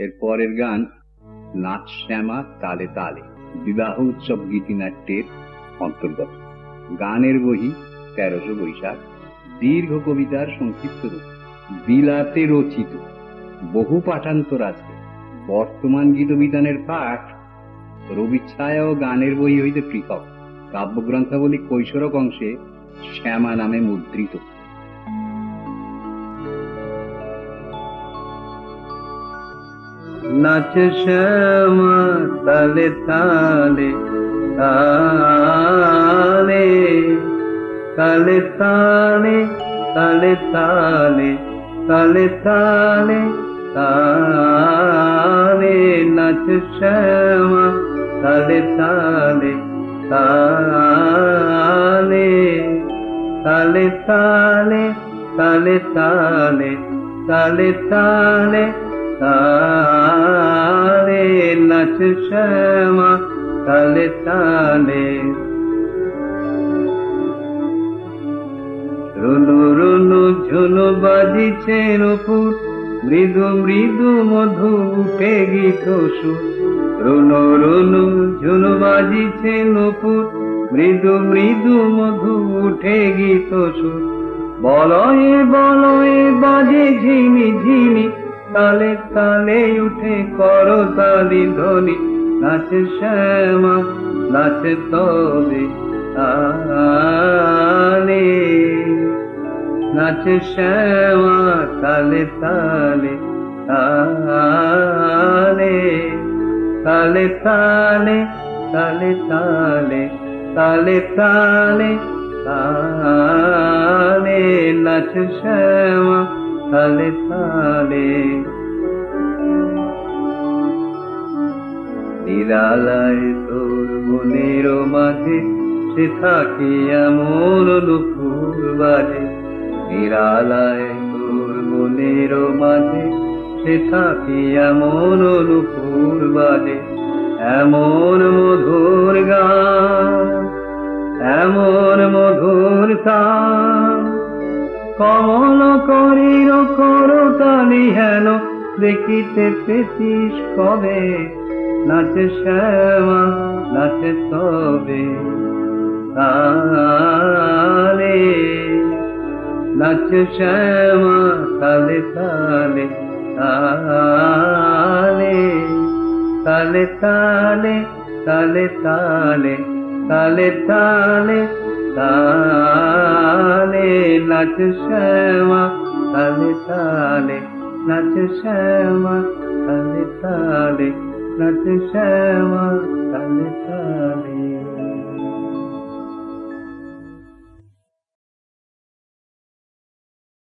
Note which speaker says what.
Speaker 1: এর পরের গান নাচ শ্যামা তালে তালে, বিবাহ উৎসব গীতিনাট্যের অন্তর্গত। গানের বহি 1300 বৈশাখ, দীর্ঘ কবিতার সংক্ষিপ্ত রূপ, বিলাতে রচিত, বহু পাঠান্তর আছে। বর্তমান গীতবিতানের পাঠ রবিছায়া ও গানের বই হইতে পৃথক। কাব্যগ্রন্থাবলী কৈশোরক অংশে শ্যামা নামে মুদ্রিত।
Speaker 2: নাচ শ্যামা তালে তালে তালে, তালে তালে তালে তালে, তালে তালে তালে, নাচ শ্যামা তালে তালে তালে, তালে তালে তালে তালে, তালে তালে তালে, নাচ শ্যামা তালে তালে। রুনু রুনু ঝুনু বাজিছে নূপুর, মৃদু মৃদু মধু উঠে গীত সুর। রুনু রুনু ঝুনু বাজিছে নূপুর, মৃদু মৃদু মধু উঠে গীত সুর। বলয়ে বলয়ে বাজে ঝিমি ঝিমি, তালে তালে উঠে করতালি ধ্বনি। নাচ শ্যামা নাচ তবে তালে, নাচ শ্যামা তালে তালে তালে, তালে তালে তালে তালে, তালে তালে তালে, নাচ শ্যামা তালে তালে। নিরালায় তোর মনের মাঝে সে থাকে এমন নুপুর বাজে। নিরালায় তোর মনের মাঝে সে থাকে এমন নুপুর বাজে। এমন মধুর গান, এমন মধুর তান, কমল করির করতালি হেন দেখিতে পেতিস কবে। নাচ শ্যামা নাচ তবে তালে, নাচ শ্যামা তালে তালে তালে, তালে তালে তালে তালে, তালে তালে তালে, নাচ শ্যামা তালে তালে, নাচ শ্যামা তালে তালে, নাচ শ্যামা তালে তালে।